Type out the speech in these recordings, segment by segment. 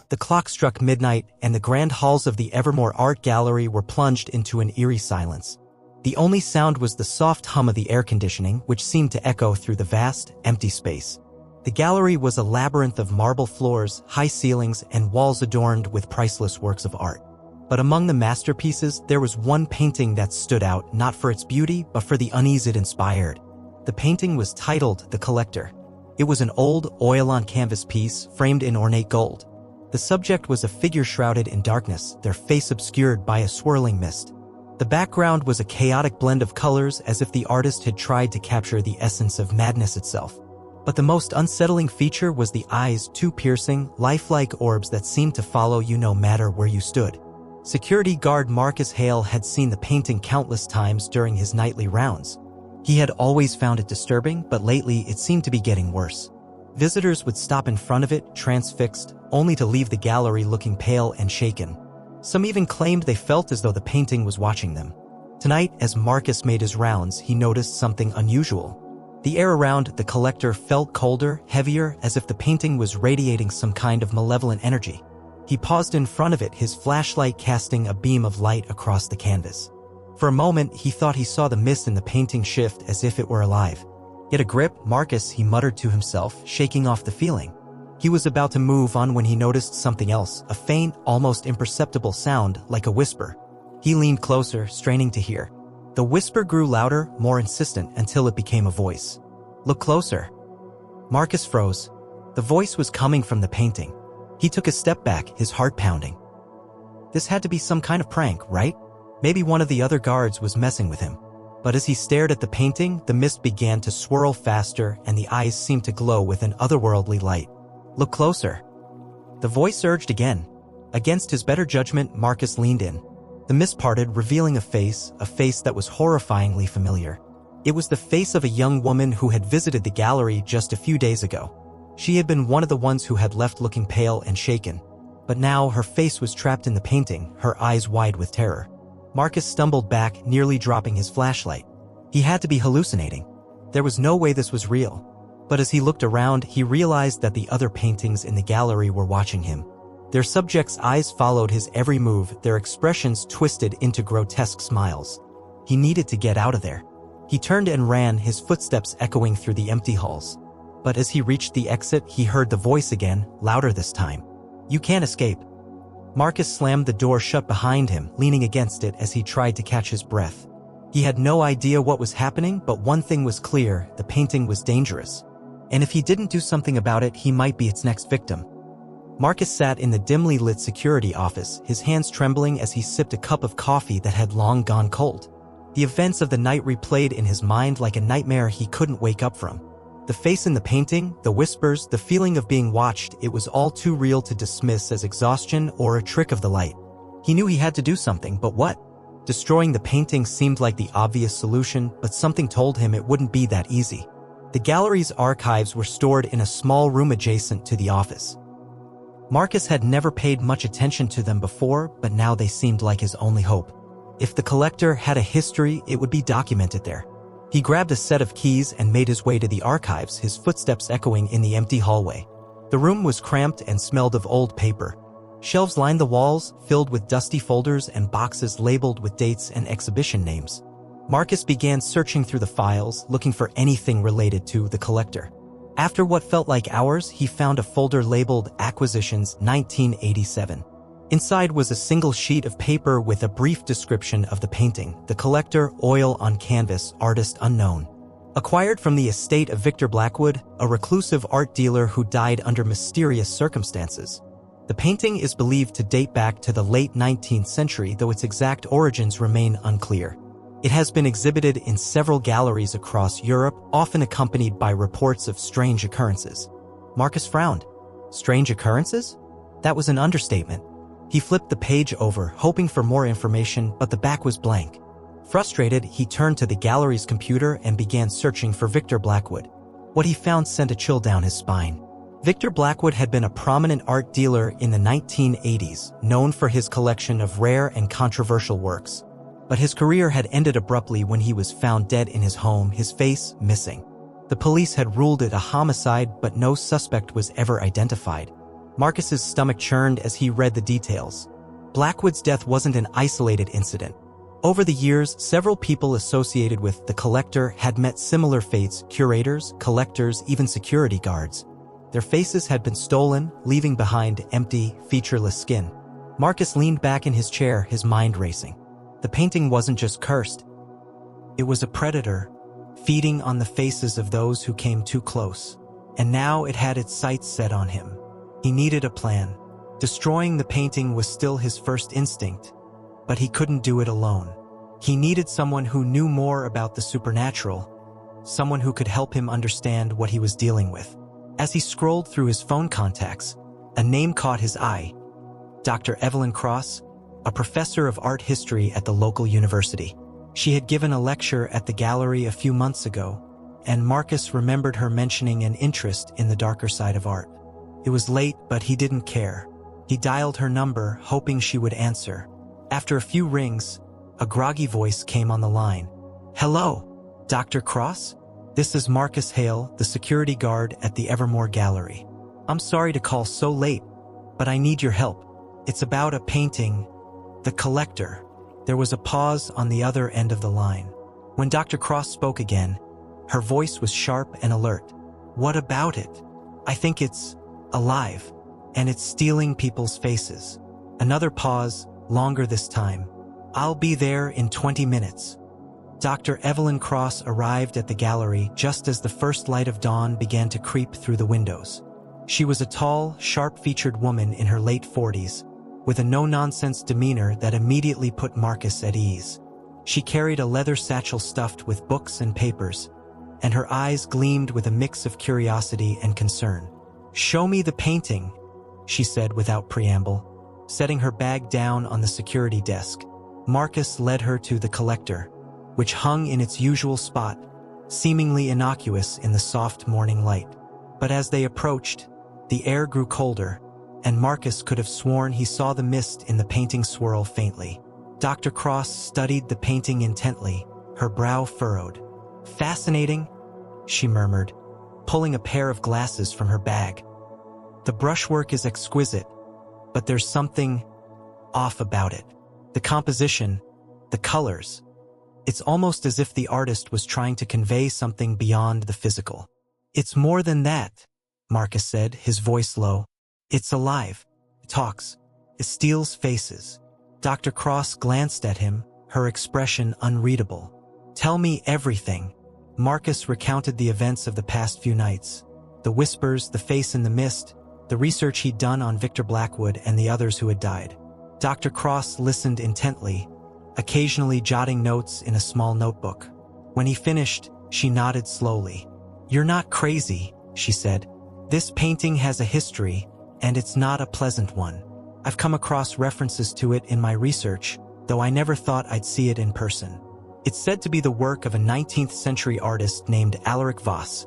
The clock struck midnight, and the grand halls of the Evermore Art Gallery were plunged into an eerie silence. The only sound was the soft hum of the air conditioning, which seemed to echo through the vast, empty space. The gallery was a labyrinth of marble floors, high ceilings, and walls adorned with priceless works of art. But among the masterpieces, there was one painting that stood out, not for its beauty, but for the unease it inspired. The painting was titled The Collector. It was an old, oil-on-canvas piece, framed in ornate gold. The subject was a figure shrouded in darkness, their face obscured by a swirling mist. The background was a chaotic blend of colors, as if the artist had tried to capture the essence of madness itself. But the most unsettling feature was the eyes, two piercing, lifelike orbs that seemed to follow you no matter where you stood. Security guard Marcus Hale had seen the painting countless times during his nightly rounds. He had always found it disturbing, but lately it seemed to be getting worse. Visitors would stop in front of it, transfixed, only to leave the gallery looking pale and shaken. Some even claimed they felt as though the painting was watching them. Tonight, as Marcus made his rounds, he noticed something unusual. The air around the collector felt colder, heavier, as if the painting was radiating some kind of malevolent energy. He paused in front of it, his flashlight casting a beam of light across the canvas. For a moment, he thought he saw the mist in the painting shift as if it were alive. Get a grip, Marcus, he muttered to himself, shaking off the feeling. He was about to move on when he noticed something else, a faint, almost imperceptible sound, like a whisper. He leaned closer, straining to hear. The whisper grew louder, more insistent, until it became a voice. Look closer. Marcus froze. The voice was coming from the painting. He took a step back, his heart pounding. This had to be some kind of prank, right? Maybe one of the other guards was messing with him. But as he stared at the painting, the mist began to swirl faster and the eyes seemed to glow with an otherworldly light. Look closer. The voice urged again. Against his better judgment, Marcus leaned in. The mist parted, revealing a face that was horrifyingly familiar. It was the face of a young woman who had visited the gallery just a few days ago. She had been one of the ones who had left looking pale and shaken. But now her face was trapped in the painting, her eyes wide with terror. Marcus stumbled back, nearly dropping his flashlight. He had to be hallucinating. There was no way this was real. But as he looked around, he realized that the other paintings in the gallery were watching him. Their subjects' eyes followed his every move, their expressions twisted into grotesque smiles. He needed to get out of there. He turned and ran, his footsteps echoing through the empty halls. But as he reached the exit, he heard the voice again, louder this time. You can't escape. Marcus slammed the door shut behind him, leaning against it as he tried to catch his breath. He had no idea what was happening, but one thing was clear, the painting was dangerous. And if he didn't do something about it, he might be its next victim. Marcus sat in the dimly lit security office, his hands trembling as he sipped a cup of coffee that had long gone cold. The events of the night replayed in his mind like a nightmare he couldn't wake up from. The face in the painting, the whispers, the feeling of being watched, it was all too real to dismiss as exhaustion or a trick of the light. He knew he had to do something, but what? Destroying the painting seemed like the obvious solution, but something told him it wouldn't be that easy. The gallery's archives were stored in a small room adjacent to the office. Marcus had never paid much attention to them before, but now they seemed like his only hope. If the collector had a history, it would be documented there. He grabbed a set of keys and made his way to the archives, his footsteps echoing in the empty hallway. The room was cramped and smelled of old paper. Shelves lined the walls, filled with dusty folders and boxes labeled with dates and exhibition names. Marcus began searching through the files, looking for anything related to the collector. After what felt like hours, he found a folder labeled Acquisitions 1987. Inside was a single sheet of paper with a brief description of the painting, The Collector, oil on canvas, artist unknown. Acquired from the estate of Victor Blackwood, a reclusive art dealer who died under mysterious circumstances. The painting is believed to date back to the late 19th century, though its exact origins remain unclear. It has been exhibited in several galleries across Europe, often accompanied by reports of strange occurrences. Marcus frowned. Strange occurrences? That was an understatement. He flipped the page over, hoping for more information, but the back was blank. Frustrated, he turned to the gallery's computer and began searching for Victor Blackwood. What he found sent a chill down his spine. Victor Blackwood had been a prominent art dealer in the 1980s, known for his collection of rare and controversial works. But his career had ended abruptly when he was found dead in his home, his face missing. The police had ruled it a homicide, but no suspect was ever identified. Marcus's stomach churned as he read the details. Blackwood's death wasn't an isolated incident. Over the years, several people associated with the Collector had met similar fates: curators, collectors, even security guards. Their faces had been stolen, leaving behind empty, featureless skin. Marcus leaned back in his chair, his mind racing. The painting wasn't just cursed. It was a predator, feeding on the faces of those who came too close. And now it had its sights set on him. He needed a plan. Destroying the painting was still his first instinct, but he couldn't do it alone. He needed someone who knew more about the supernatural, someone who could help him understand what he was dealing with. As he scrolled through his phone contacts, a name caught his eye: Dr. Evelyn Cross, a professor of art history at the local university. She had given a lecture at the gallery a few months ago, and Marcus remembered her mentioning an interest in the darker side of art. It was late, but he didn't care. He dialed her number, hoping she would answer. After a few rings, a groggy voice came on the line. "Hello, Dr. Cross? This is Marcus Hale, the security guard at the Evermore Gallery. I'm sorry to call so late, but I need your help. It's about a painting, The Collector." There was a pause on the other end of the line. When Dr. Cross spoke again, her voice was sharp and alert. "What about it? I think it's alive, and it's stealing people's faces." Another pause, longer this time. "I'll be there in 20 minutes. Dr. Evelyn Cross arrived at the gallery just as the first light of dawn began to creep through the windows. She was a tall, sharp-featured woman in her late 40s, with a no-nonsense demeanor that immediately put Marcus at ease. She carried a leather satchel stuffed with books and papers, and her eyes gleamed with a mix of curiosity and concern. "Show me the painting," she said without preamble. Setting her bag down on the security desk, Marcus led her to The Collector, which hung in its usual spot, seemingly innocuous in the soft morning light. But as they approached, the air grew colder, and Marcus could have sworn he saw the mist in the painting swirl faintly. Dr. Cross studied the painting intently, her brow furrowed. "Fascinating," she murmured, pulling a pair of glasses from her bag. "The brushwork is exquisite, but there's something off about it. The composition, the colors. It's almost as if the artist was trying to convey something beyond the physical." "It's more than that," Marcus said, his voice low. "It's alive. It talks. It steals faces." Dr. Cross glanced at him, her expression unreadable. "Tell me everything." Marcus recounted the events of the past few nights. The whispers, the face in the mist, the research he'd done on Victor Blackwood and the others who had died. Dr. Cross listened intently, occasionally jotting notes in a small notebook. When he finished, she nodded slowly. "You're not crazy," she said. "This painting has a history, and it's not a pleasant one. I've come across references to it in my research, though I never thought I'd see it in person. It's said to be the work of a 19th century artist named Alaric Voss,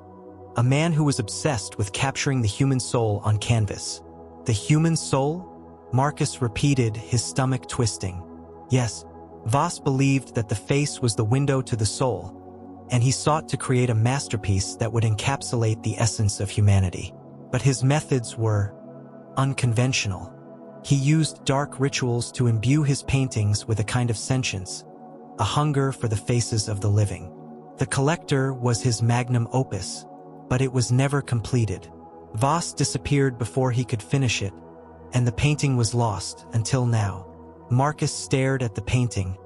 a man who was obsessed with capturing the human soul on canvas." "The human soul?" Marcus repeated, his stomach twisting. "Yes, Voss believed that the face was the window to the soul, and he sought to create a masterpiece that would encapsulate the essence of humanity. But his methods were unconventional. He used dark rituals to imbue his paintings with a kind of sentience, a hunger for the faces of the living. The Collector was his magnum opus, but it was never completed. Voss disappeared before he could finish it, and the painting was lost until now." Marcus stared at the painting,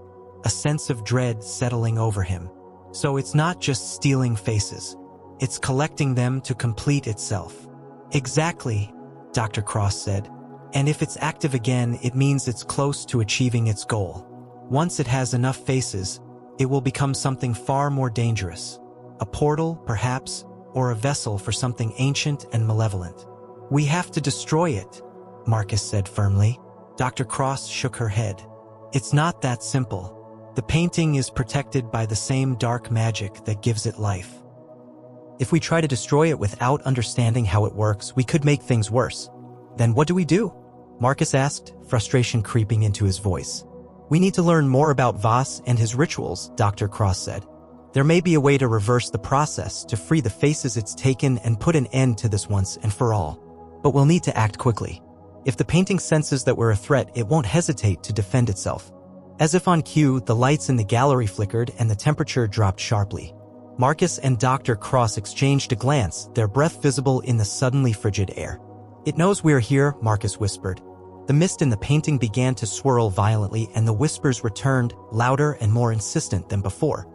a sense of dread settling over him. "So it's not just stealing faces. It's collecting them to complete itself." "Exactly," Dr. Cross said. "And if it's active again, it means it's close to achieving its goal. Once it has enough faces, it will become something far more dangerous. A portal, perhaps, or a vessel for something ancient and malevolent." "We have to destroy it," Marcus said firmly. Dr. Cross shook her head. "It's not that simple. The painting is protected by the same dark magic that gives it life. If we try to destroy it without understanding how it works, we could make things worse." "Then what do we do?" Marcus asked, frustration creeping into his voice. "We need to learn more about Voss and his rituals," Dr. Cross said. "There may be a way to reverse the process, to free the faces it's taken and put an end to this once and for all." but we'll need to act quickly. If the painting senses that we're a threat, it won't hesitate to defend itself. As if on cue, the lights in the gallery flickered and the temperature dropped sharply. Marcus and Dr. Cross exchanged a glance, their breath visible in the suddenly frigid air. "It knows we're here," Marcus whispered. The mist in the painting began to swirl violently, and the whispers returned, louder and more insistent than before.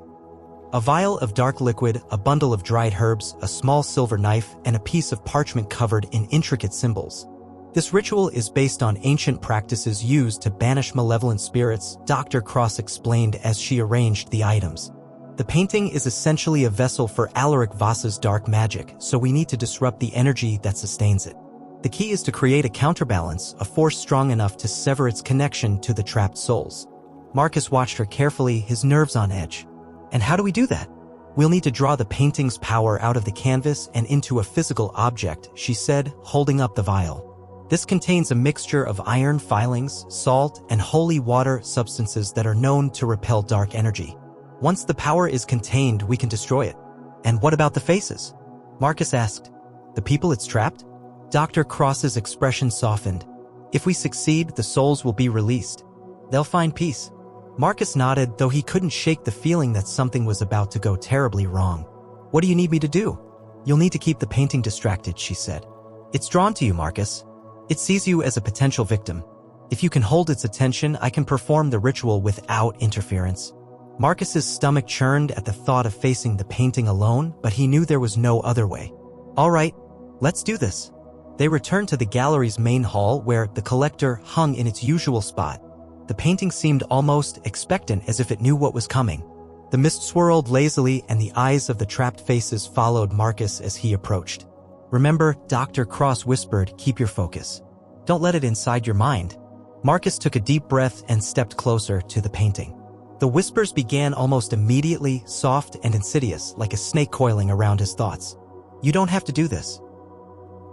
A vial of dark liquid, a bundle of dried herbs, a small silver knife, and a piece of parchment covered in intricate symbols. "This ritual is based on ancient practices used to banish malevolent spirits," Dr. Cross explained as she arranged the items. "The painting is essentially a vessel for Alaric Voss's dark magic, so we need to disrupt the energy that sustains it. The key is to create a counterbalance, a force strong enough to sever its connection to the trapped souls." Marcus watched her carefully, his nerves on edge. "And how do we do that?" "We'll need to draw the painting's power out of the canvas and into a physical object," she said, holding up the vial. "This contains a mixture of iron filings, salt, and holy water, substances that are known to repel dark energy. Once the power is contained, we can destroy it." "And what about the faces?" Marcus asked. "The people it's trapped?" Dr. Cross's expression softened. "If we succeed, the souls will be released. They'll find peace." Marcus nodded, though he couldn't shake the feeling that something was about to go terribly wrong. "What do you need me to do?" "You'll need to keep the painting distracted," she said. "It's drawn to you, Marcus. It sees you as a potential victim. If you can hold its attention, I can perform the ritual without interference." Marcus's stomach churned at the thought of facing the painting alone, but he knew there was no other way. "All right, let's do this." They returned to the gallery's main hall, where the collector hung in its usual spot. The painting seemed almost expectant, as if it knew what was coming. The mist swirled lazily, and the eyes of the trapped faces followed Marcus as he approached. "Remember," Dr. Cross whispered, "keep your focus. Don't let it inside your mind." Marcus took a deep breath and stepped closer to the painting. The whispers began almost immediately, soft and insidious, like a snake coiling around his thoughts. "You don't have to do this."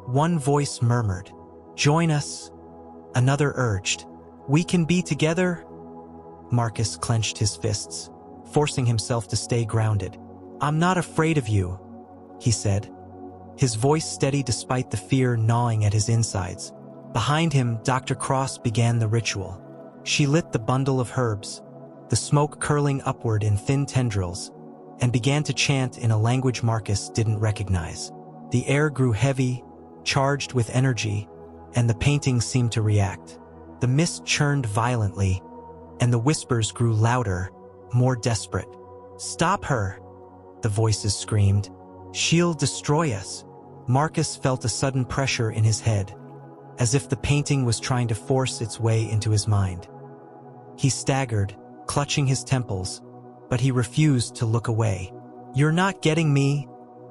One voice murmured, "Join us." Another urged, "We can be together." Marcus clenched his fists, forcing himself to stay grounded. "I'm not afraid of you," he said, his voice steady despite the fear gnawing at his insides. Behind him, Dr. Cross began the ritual. She lit the bundle of herbs, the smoke curling upward in thin tendrils, and began to chant in a language Marcus didn't recognize. The air grew heavy, charged with energy, and the painting seemed to react. The mist churned violently, and the whispers grew louder, more desperate. "Stop her!" the voices screamed. "She'll destroy us." Marcus felt a sudden pressure in his head, as if the painting was trying to force its way into his mind. He staggered, clutching his temples, but he refused to look away. "You're not getting me,"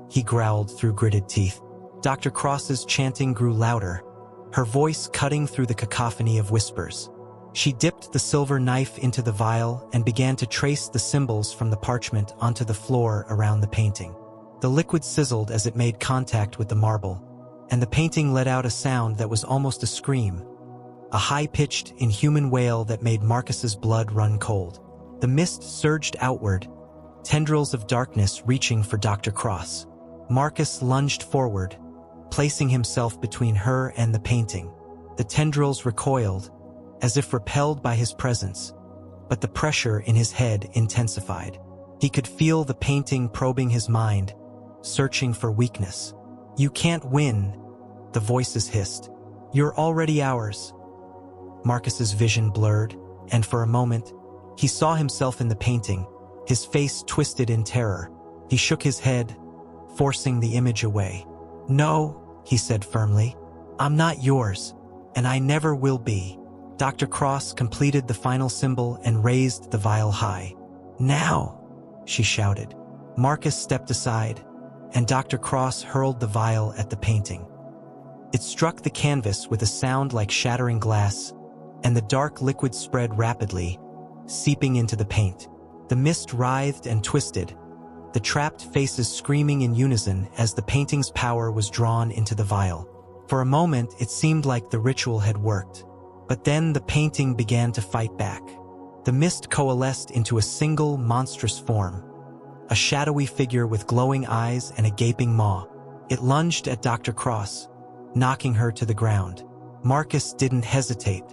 he growled through gritted teeth. Dr. Cross's chanting grew louder, her voice cutting through the cacophony of whispers. She dipped the silver knife into the vial and began to trace the symbols from the parchment onto the floor around the painting. The liquid sizzled as it made contact with the marble, and the painting let out a sound that was almost a scream, a high-pitched, inhuman wail that made Marcus's blood run cold. The mist surged outward, tendrils of darkness reaching for Dr. Cross. Marcus lunged forward, placing himself between her and the painting. The tendrils recoiled, as if repelled by his presence, but the pressure in his head intensified. He could feel the painting probing his mind, searching for weakness. "You can't win," the voices hissed. "You're already ours." Marcus's vision blurred, and for a moment, he saw himself in the painting, his face twisted in terror. He shook his head, forcing the image away. "No," he said firmly, "I'm not yours, and I never will be." Dr. Cross completed the final symbol and raised the vial high. "Now!" she shouted. Marcus stepped aside, and Dr. Cross hurled the vial at the painting. It struck the canvas with a sound like shattering glass, and the dark liquid spread rapidly, seeping into the paint. The mist writhed and twisted, the trapped faces screaming in unison as the painting's power was drawn into the vial. For a moment, it seemed like the ritual had worked. But then the painting began to fight back. The mist coalesced into a single monstrous form, a shadowy figure with glowing eyes and a gaping maw. It lunged at Dr. Cross, knocking her to the ground. Marcus didn't hesitate.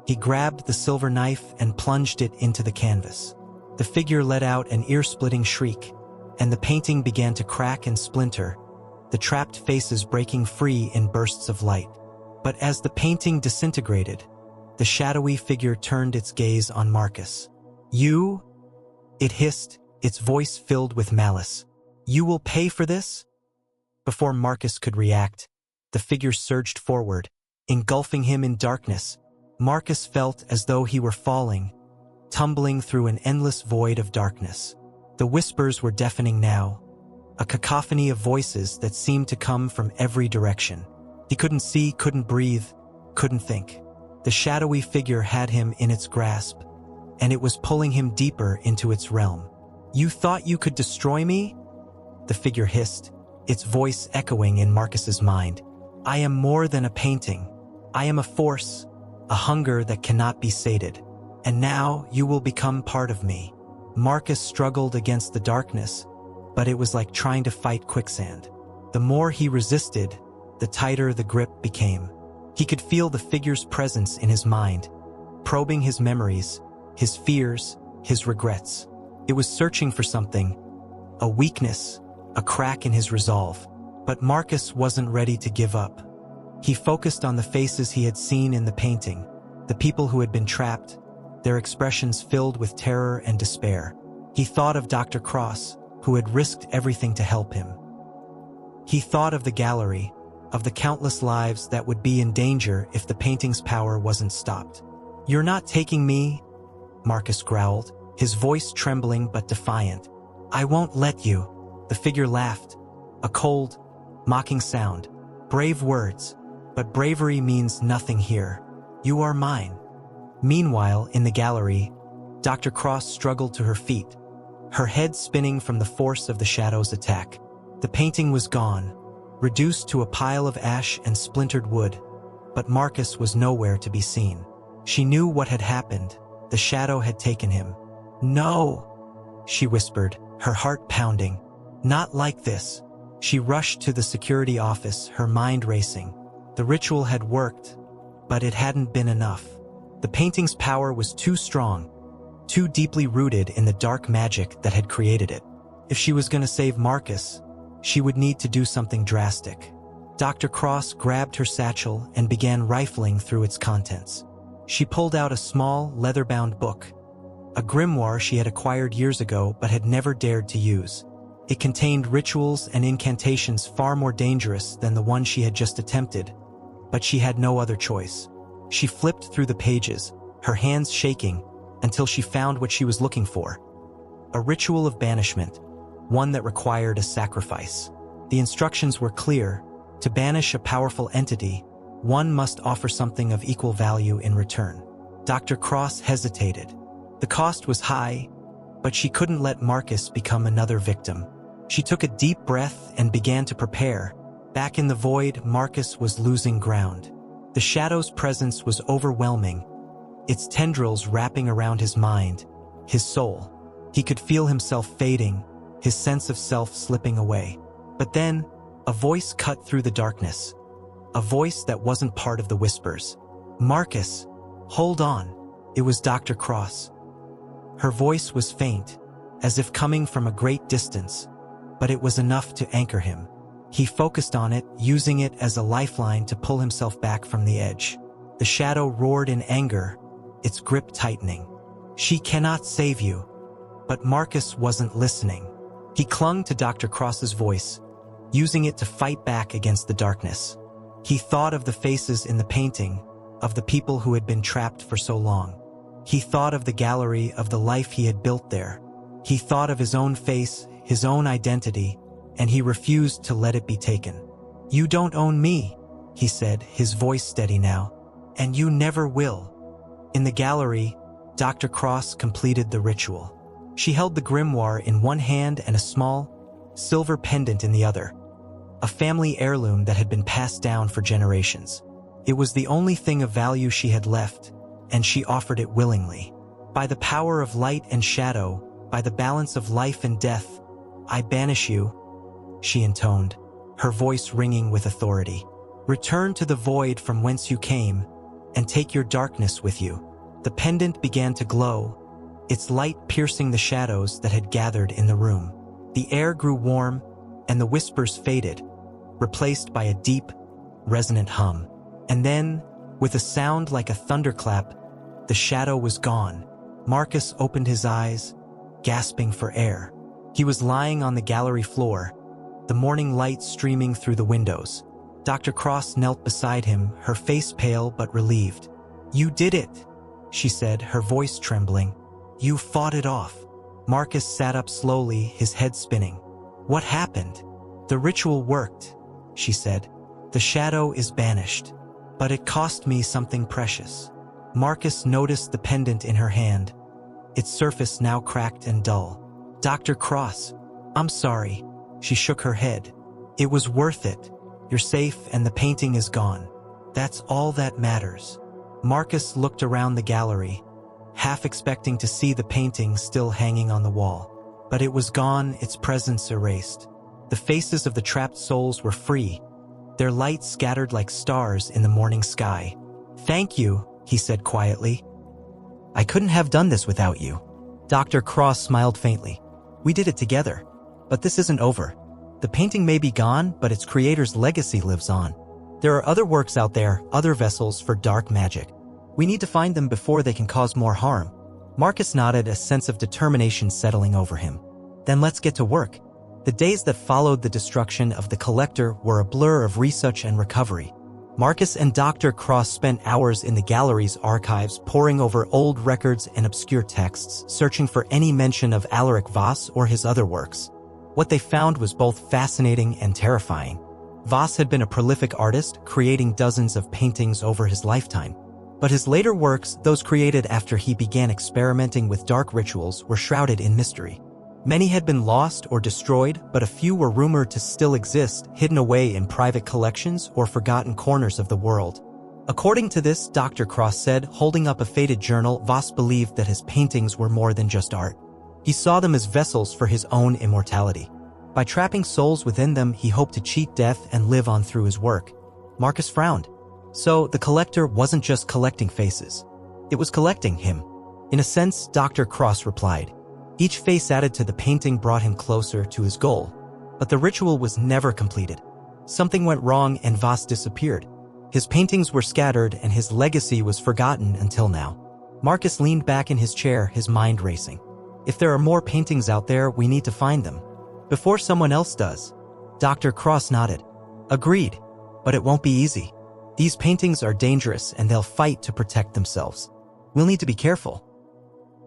He grabbed the silver knife and plunged it into the canvas. The figure let out an ear-splitting shriek, and the painting began to crack and splinter, the trapped faces breaking free in bursts of light. But as the painting disintegrated, the shadowy figure turned its gaze on Marcus. "You?" it hissed, its voice filled with malice. "You will pay for this?" Before Marcus could react, the figure surged forward, engulfing him in darkness. Marcus felt as though he were falling, tumbling through an endless void of darkness. The whispers were deafening now, a cacophony of voices that seemed to come from every direction. He couldn't see, couldn't breathe, couldn't think. The shadowy figure had him in its grasp, and it was pulling him deeper into its realm. "You thought you could destroy me?" the figure hissed, its voice echoing in Marcus's mind. "I am more than a painting. I am a force, a hunger that cannot be sated. And now you will become part of me." Marcus struggled against the darkness, but it was like trying to fight quicksand. The more he resisted, the tighter the grip became. He could feel the figure's presence in his mind, probing his memories, his fears, his regrets. It was searching for something, a weakness, a crack in his resolve. But Marcus wasn't ready to give up. He focused on the faces he had seen in the painting, the people who had been trapped, their expressions filled with terror and despair. He thought of Dr. Cross, who had risked everything to help him. He thought of the gallery, of the countless lives that would be in danger if the painting's power wasn't stopped. "You're not taking me," Marcus growled, his voice trembling but defiant. "I won't let you." The figure laughed, a cold, mocking sound. "Brave words, but bravery means nothing here. You are mine." Meanwhile, in the gallery, Dr. Cross struggled to her feet, her head spinning from the force of the shadow's attack. The painting was gone, reduced to a pile of ash and splintered wood, but Marcus was nowhere to be seen. She knew what had happened. The shadow had taken him. "No," she whispered, her heart pounding. "Not like this." She rushed to the security office, her mind racing. The ritual had worked, but it hadn't been enough. The painting's power was too strong, too deeply rooted in the dark magic that had created it. If she was going to save Marcus, she would need to do something drastic. Dr. Cross grabbed her satchel and began rifling through its contents. She pulled out a small, leather-bound book, a grimoire she had acquired years ago but had never dared to use. It contained rituals and incantations far more dangerous than the one she had just attempted, but she had no other choice. She flipped through the pages, her hands shaking, until she found what she was looking for. A ritual of banishment, one that required a sacrifice. The instructions were clear. To banish a powerful entity, one must offer something of equal value in return. Dr. Cross hesitated. The cost was high, but she couldn't let Marcus become another victim. She took a deep breath and began to prepare. Back in the void, Marcus was losing ground. The shadow's presence was overwhelming, its tendrils wrapping around his mind, his soul. He could feel himself fading, his sense of self slipping away. But then, a voice cut through the darkness. A voice that wasn't part of the whispers. "Marcus, hold on." It was Dr. Cross. Her voice was faint, as if coming from a great distance, but it was enough to anchor him. He focused on it, using it as a lifeline to pull himself back from the edge. The shadow roared in anger, its grip tightening. "She cannot save you." But Marcus wasn't listening. He clung to Dr. Cross's voice, using it to fight back against the darkness. He thought of the faces in the painting, of the people who had been trapped for so long. He thought of the gallery, of the life he had built there. He thought of his own face, his own identity, and he refused to let it be taken. "You don't own me," he said, his voice steady now, "and you never will." In the gallery, Dr. Cross completed the ritual. She held the grimoire in one hand and a small, silver pendant in the other, a family heirloom that had been passed down for generations. It was the only thing of value she had left, and she offered it willingly. "By the power of light and shadow, by the balance of life and death, I banish you," she intoned, her voice ringing with authority. Return to the void from whence you came, and take your darkness with you. The pendant began to glow, its light piercing the shadows that had gathered in the room. The air grew warm, and the whispers faded, replaced by a deep, resonant hum. And then, with a sound like a thunderclap, the shadow was gone. Marcus opened his eyes, gasping for air. He was lying on the gallery floor, the morning light streaming through the windows. Dr. Cross knelt beside him, her face pale but relieved. "You did it," she said, her voice trembling. "You fought it off." Marcus sat up slowly, his head spinning. "What happened?" "The ritual worked," she said. "The shadow is banished. But it cost me something precious." Marcus noticed the pendant in her hand, its surface now cracked and dull. "Dr. Cross, I'm sorry." She shook her head. "It was worth it. You're safe and the painting is gone. That's all that matters." Marcus looked around the gallery, half expecting to see the painting still hanging on the wall. But it was gone, its presence erased. The faces of the trapped souls were free, their light scattered like stars in the morning sky. "Thank you," he said quietly. "I couldn't have done this without you." Dr. Cross smiled faintly. "We did it together. But this isn't over. The painting may be gone, but its creator's legacy lives on. There are other works out there, other vessels for dark magic. We need to find them before they can cause more harm." Marcus nodded, a sense of determination settling over him. "Then let's get to work." The days that followed the destruction of the collector were a blur of research and recovery. Marcus and Dr. Cross spent hours in the gallery's archives poring over old records and obscure texts, searching for any mention of Alaric Voss or his other works. What they found was both fascinating and terrifying. Voss had been a prolific artist, creating dozens of paintings over his lifetime. But his later works, those created after he began experimenting with dark rituals, were shrouded in mystery. Many had been lost or destroyed, but a few were rumored to still exist, hidden away in private collections or forgotten corners of the world. According to this, Dr. Cross said, holding up a faded journal, Voss believed that his paintings were more than just art. He saw them as vessels for his own immortality. By trapping souls within them, he hoped to cheat death and live on through his work. Marcus frowned. So, the collector wasn't just collecting faces. It was collecting him. In a sense, Dr. Cross replied. Each face added to the painting brought him closer to his goal. But the ritual was never completed. Something went wrong and Voss disappeared. His paintings were scattered and his legacy was forgotten until now. Marcus leaned back in his chair, his mind racing. If there are more paintings out there, we need to find them. Before someone else does. Dr. Cross nodded. Agreed. But it won't be easy. These paintings are dangerous and they'll fight to protect themselves. We'll need to be careful.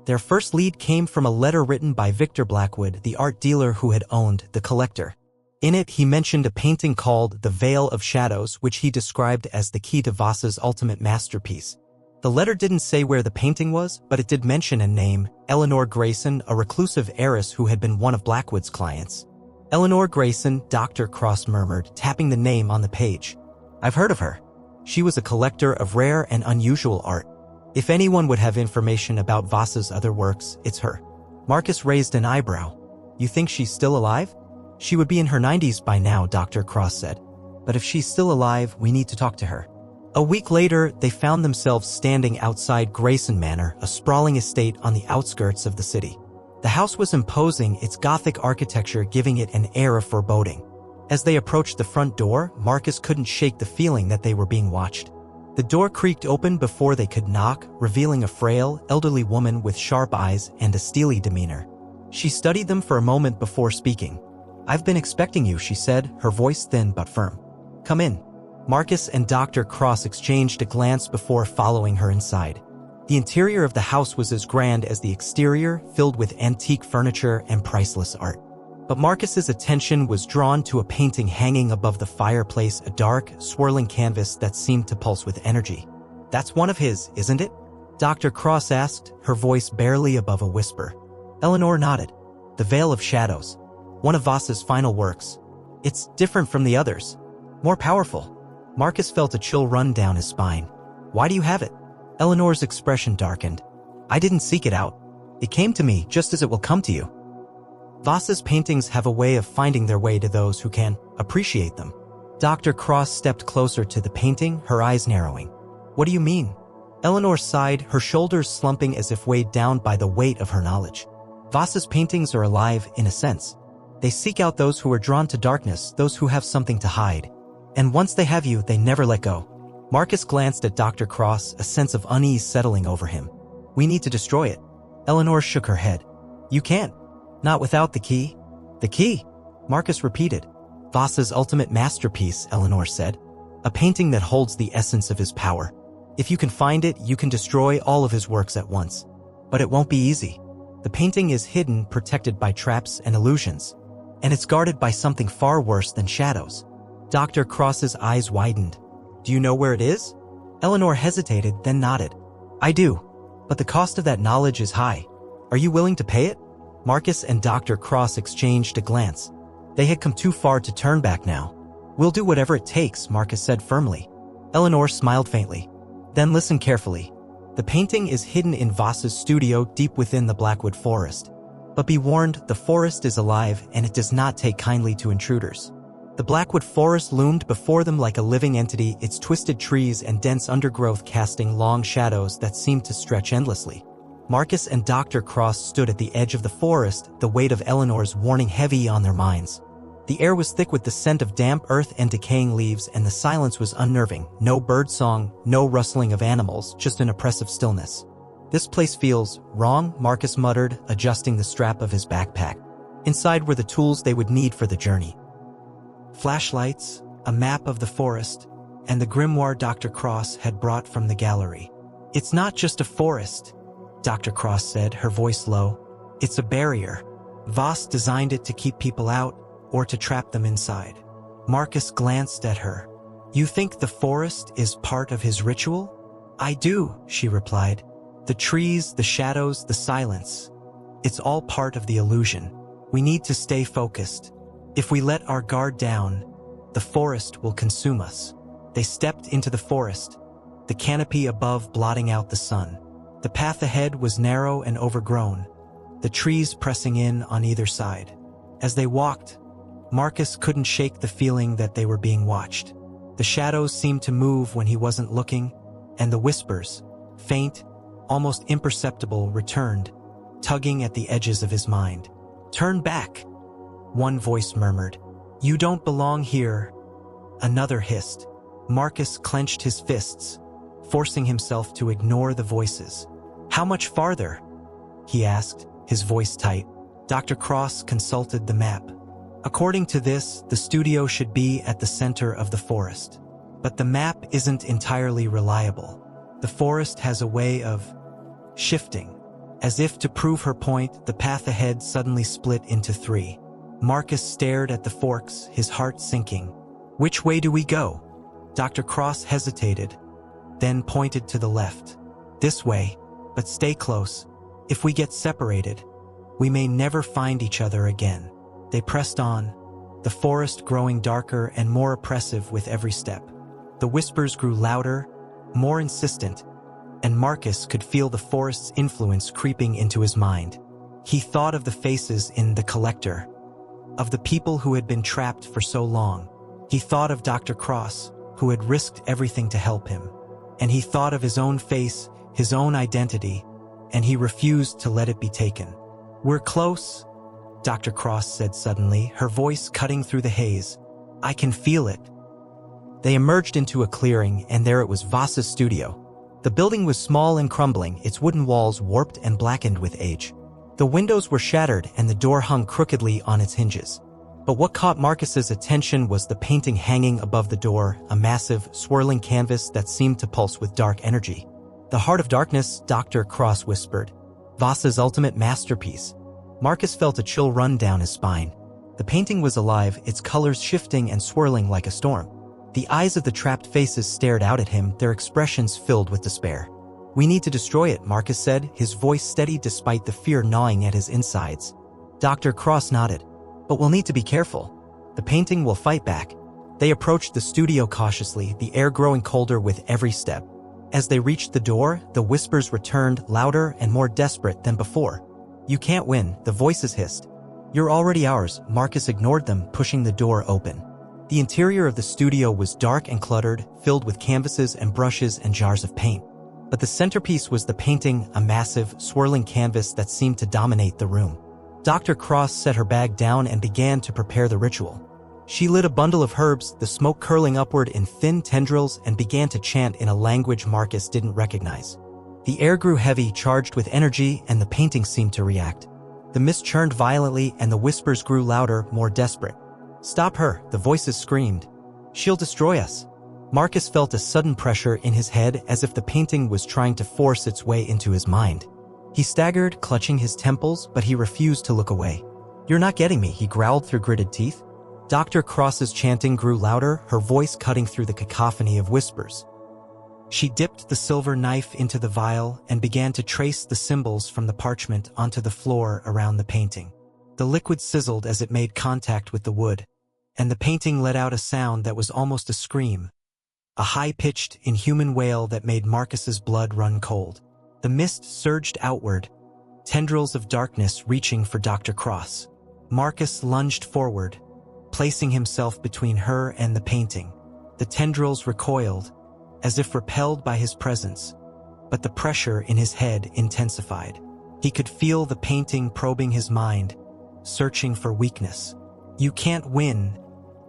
Their first lead came from a letter written by Victor Blackwood, the art dealer who had owned the collector. In it, he mentioned a painting called The Veil of Shadows, which he described as the key to Voss's ultimate masterpiece. The letter didn't say where the painting was, but it did mention a name, Eleanor Grayson, a reclusive heiress who had been one of Blackwood's clients. Eleanor Grayson, Dr. Cross murmured, tapping the name on the page. I've heard of her. She was a collector of rare and unusual art. If anyone would have information about Voss's other works, it's her. Marcus raised an eyebrow. You think she's still alive? She would be in her 90s by now, Dr. Cross said. But if she's still alive, we need to talk to her. A week later, they found themselves standing outside Grayson Manor, a sprawling estate on the outskirts of the city. The house was imposing, its Gothic architecture giving it an air of foreboding. As they approached the front door, Marcus couldn't shake the feeling that they were being watched. The door creaked open before they could knock, revealing a frail, elderly woman with sharp eyes and a steely demeanor. She studied them for a moment before speaking. I've been expecting you, she said, her voice thin but firm. Come in. Marcus and Dr. Cross exchanged a glance before following her inside. The interior of the house was as grand as the exterior, filled with antique furniture and priceless art. But Marcus's attention was drawn to a painting hanging above the fireplace, a dark, swirling canvas that seemed to pulse with energy. That's one of his, isn't it? Dr. Cross asked, her voice barely above a whisper. Eleanor nodded. The Veil of Shadows. One of Voss's final works. It's different from the others. More powerful. Marcus felt a chill run down his spine. Why do you have it? Eleanor's expression darkened. I didn't seek it out. It came to me just as it will come to you. Voss's paintings have a way of finding their way to those who can appreciate them. Dr. Cross stepped closer to the painting, her eyes narrowing. What do you mean? Eleanor sighed, her shoulders slumping as if weighed down by the weight of her knowledge. Voss's paintings are alive, in a sense. They seek out those who are drawn to darkness, those who have something to hide. And once they have you, they never let go. Marcus glanced at Dr. Cross, a sense of unease settling over him. We need to destroy it. Eleanor shook her head. You can't. Not without the key. The key? Marcus repeated. Voss's ultimate masterpiece, Eleanor said. A painting that holds the essence of his power. If you can find it, you can destroy all of his works at once. But it won't be easy. The painting is hidden, protected by traps and illusions. And it's guarded by something far worse than shadows. Dr. Cross's eyes widened. Do you know where it is? Eleanor hesitated, then nodded. I do. But the cost of that knowledge is high. Are you willing to pay it? Marcus and Dr. Cross exchanged a glance. They had come too far to turn back now. We'll do whatever it takes, Marcus said firmly. Eleanor smiled faintly. Then listen carefully. The painting is hidden in Voss's studio deep within the Blackwood Forest. But be warned, the forest is alive and it does not take kindly to intruders. The Blackwood Forest loomed before them like a living entity, its twisted trees and dense undergrowth casting long shadows that seemed to stretch endlessly. Marcus and Dr. Cross stood at the edge of the forest, the weight of Eleanor's warning heavy on their minds. The air was thick with the scent of damp earth and decaying leaves, and the silence was unnerving. No birdsong, no rustling of animals, just an oppressive stillness. This place feels wrong, Marcus muttered, adjusting the strap of his backpack. Inside were the tools they would need for the journey. Flashlights, a map of the forest, and the grimoire Dr. Cross had brought from the gallery. It's not just a forest, Dr. Cross said, her voice low. It's a barrier. Voss designed it to keep people out or to trap them inside. Marcus glanced at her. You think the forest is part of his ritual? I do, she replied. The trees, the shadows, the silence. It's all part of the illusion. We need to stay focused. If we let our guard down, the forest will consume us. They stepped into the forest, the canopy above blotting out the sun. The path ahead was narrow and overgrown, the trees pressing in on either side. As they walked, Marcus couldn't shake the feeling that they were being watched. The shadows seemed to move when he wasn't looking, and the whispers, faint, almost imperceptible, returned, tugging at the edges of his mind. Turn back, one voice murmured. You don't belong here. Another hissed. Marcus clenched his fists, forcing himself to ignore the voices. How much farther? He asked, his voice tight. Dr. Cross consulted the map. According to this, the studio should be at the center of the forest. But the map isn't entirely reliable. The forest has a way of shifting. As if to prove her point, the path ahead suddenly split into three. Marcus stared at the forks, his heart sinking. Which way do we go? Dr. Cross hesitated, then pointed to the left. This way, but stay close. If we get separated, we may never find each other again. They pressed on, the forest growing darker and more oppressive with every step. The whispers grew louder, more insistent, and Marcus could feel the forest's influence creeping into his mind. He thought of the faces in The Collector, of the people who had been trapped for so long. He thought of Dr. Cross, who had risked everything to help him. And he thought of his own face, his own identity, and he refused to let it be taken. We're close, Dr. Cross said suddenly, her voice cutting through the haze. I can feel it. They emerged into a clearing, and there it was, Voss's studio. The building was small and crumbling, its wooden walls warped and blackened with age. The windows were shattered and the door hung crookedly on its hinges. But what caught Marcus's attention was the painting hanging above the door, a massive, swirling canvas that seemed to pulse with dark energy. The Heart of Darkness, Dr. Cross whispered. Voss's ultimate masterpiece. Marcus felt a chill run down his spine. The painting was alive, its colors shifting and swirling like a storm. The eyes of the trapped faces stared out at him, their expressions filled with despair. We need to destroy it, Marcus said, his voice steady despite the fear gnawing at his insides. Dr. Cross nodded. But we'll need to be careful. The painting will fight back. They approached the studio cautiously, the air growing colder with every step. As they reached the door, the whispers returned, louder and more desperate than before. You can't win, the voices hissed. You're already ours, Marcus ignored them, pushing the door open. The interior of the studio was dark and cluttered, filled with canvases and brushes and jars of paint. But the centerpiece was the painting, a massive, swirling canvas that seemed to dominate the room. Dr. Cross set her bag down and began to prepare the ritual. She lit a bundle of herbs, the smoke curling upward in thin tendrils, and began to chant in a language Marcus didn't recognize. The air grew heavy, charged with energy, and the painting seemed to react. The mist churned violently, and the whispers grew louder, more desperate. "Stop her," the voices screamed. "She'll destroy us." Marcus felt a sudden pressure in his head, as if the painting was trying to force its way into his mind. He staggered, clutching his temples, but he refused to look away. "You're not getting me," he growled through gritted teeth. Dr. Cross's chanting grew louder, her voice cutting through the cacophony of whispers. She dipped the silver knife into the vial and began to trace the symbols from the parchment onto the floor around the painting. The liquid sizzled as it made contact with the wood, and the painting let out a sound that was almost a scream, a high-pitched, inhuman wail that made Marcus's blood run cold. The mist surged outward, tendrils of darkness reaching for Dr. Cross. Marcus lunged forward, placing himself between her and the painting. The tendrils recoiled, as if repelled by his presence, but the pressure in his head intensified. He could feel the painting probing his mind, searching for weakness. "You can't win,"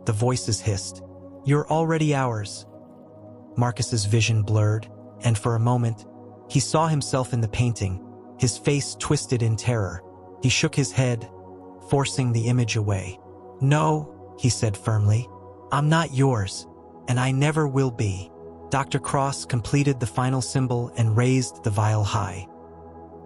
the voices hissed. "You're already ours." Marcus's vision blurred, and for a moment, he saw himself in the painting, his face twisted in terror. He shook his head, forcing the image away. "No," he said firmly, "I'm not yours, and I never will be." Dr. Cross completed the final symbol and raised the vial high.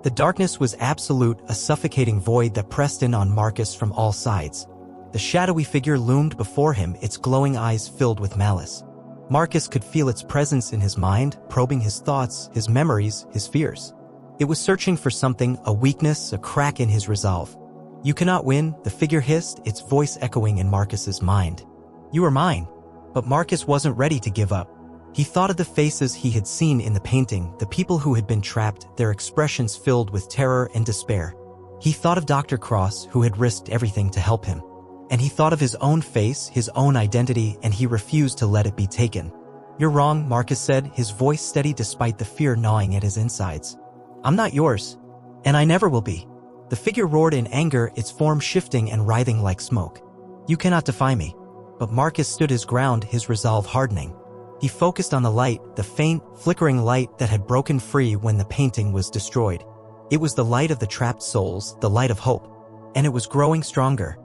The darkness was absolute, a suffocating void that pressed in on Marcus from all sides. The shadowy figure loomed before him, its glowing eyes filled with malice. Marcus could feel its presence in his mind, probing his thoughts, his memories, his fears. It was searching for something, a weakness, a crack in his resolve. "You cannot win," the figure hissed, its voice echoing in Marcus's mind. "You are mine." But Marcus wasn't ready to give up. He thought of the faces he had seen in the painting, the people who had been trapped, their expressions filled with terror and despair. He thought of Dr. Cross, who had risked everything to help him. And he thought of his own face, his own identity, and he refused to let it be taken. "You're wrong," Marcus said, his voice steady despite the fear gnawing at his insides. "I'm not yours, and I never will be." The figure roared in anger, its form shifting and writhing like smoke. "You cannot defy me." But Marcus stood his ground, his resolve hardening. He focused on the light, the faint, flickering light that had broken free when the painting was destroyed. It was the light of the trapped souls, the light of hope. And it was growing stronger.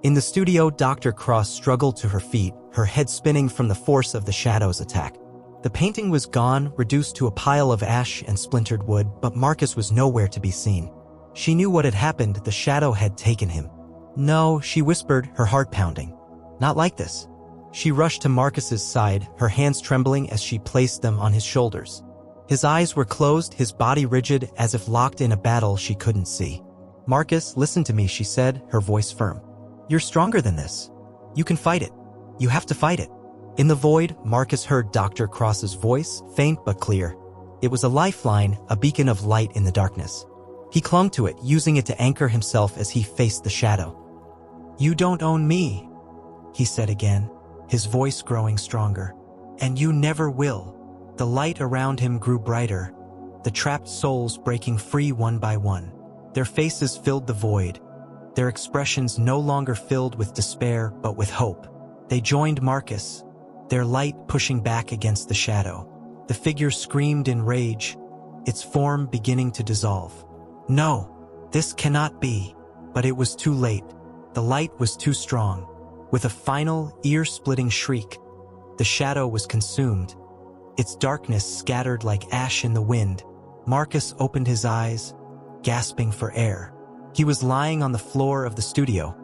In the studio, Dr. Cross struggled to her feet, her head spinning from the force of the shadow's attack. The painting was gone, reduced to a pile of ash and splintered wood, but Marcus was nowhere to be seen. She knew what had happened, the shadow had taken him. "No," she whispered, her heart pounding. "Not like this." She rushed to Marcus's side, her hands trembling as she placed them on his shoulders. His eyes were closed, his body rigid, as if locked in a battle she couldn't see. "Marcus, listen to me," she said, her voice firm. "You're stronger than this. You can fight it. You have to fight it." In the void, Marcus heard Dr. Cross's voice, faint but clear. It was a lifeline, a beacon of light in the darkness. He clung to it, using it to anchor himself as he faced the shadow. "You don't own me," he said again, his voice growing stronger. "And you never will." The light around him grew brighter, the trapped souls breaking free one by one. Their faces filled the void, their expressions no longer filled with despair but with hope. They joined Marcus, their light pushing back against the shadow. The figure screamed in rage, its form beginning to dissolve. "No, this cannot be." But it was too late. The light was too strong. With a final, ear-splitting shriek, the shadow was consumed, its darkness scattered like ash in the wind. Marcus opened his eyes, gasping for air. He was lying on the floor of the studio,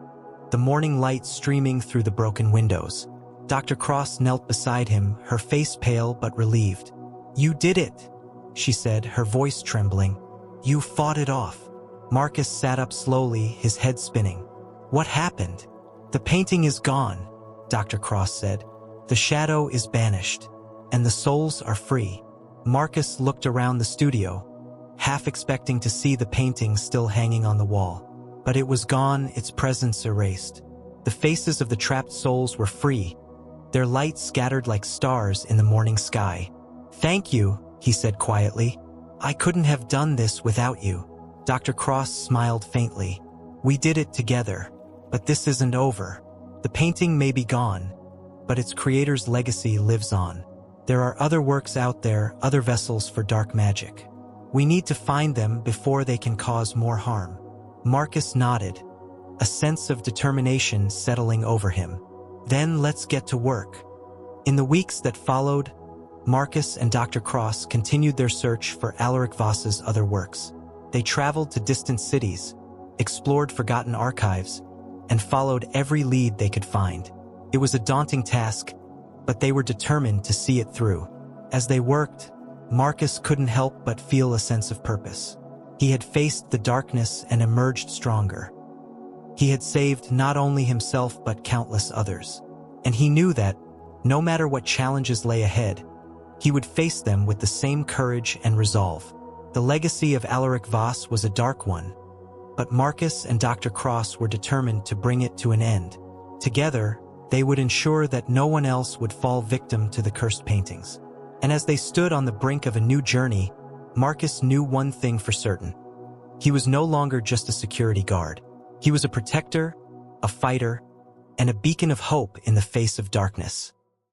the morning light streaming through the broken windows. Dr. Cross knelt beside him, her face pale but relieved. "You did it," she said, her voice trembling. "You fought it off." Marcus sat up slowly, his head spinning. "What happened?" "The painting is gone," Dr. Cross said. "The shadow is banished, and the souls are free." Marcus looked around the studio, half expecting to see the painting still hanging on the wall. But it was gone, its presence erased. The faces of the trapped souls were free, their light scattered like stars in the morning sky. "Thank you," he said quietly. "I couldn't have done this without you." Dr. Cross smiled faintly. "We did it together. But this isn't over. The painting may be gone, but its creator's legacy lives on. There are other works out there, other vessels for dark magic. We need to find them before they can cause more harm." Marcus nodded, a sense of determination settling over him. "Then let's get to work." In the weeks that followed, Marcus and Dr. Cross continued their search for Alaric Voss's other works. They traveled to distant cities, explored forgotten archives, and followed every lead they could find. It was a daunting task, but they were determined to see it through. As they worked, Marcus couldn't help but feel a sense of purpose. He had faced the darkness and emerged stronger. He had saved not only himself but countless others. And he knew that, no matter what challenges lay ahead, he would face them with the same courage and resolve. The legacy of Alaric Voss was a dark one, but Marcus and Dr. Cross were determined to bring it to an end. Together, they would ensure that no one else would fall victim to the cursed paintings. And as they stood on the brink of a new journey, Marcus knew one thing for certain. He was no longer just a security guard. He was a protector, a fighter, and a beacon of hope in the face of darkness.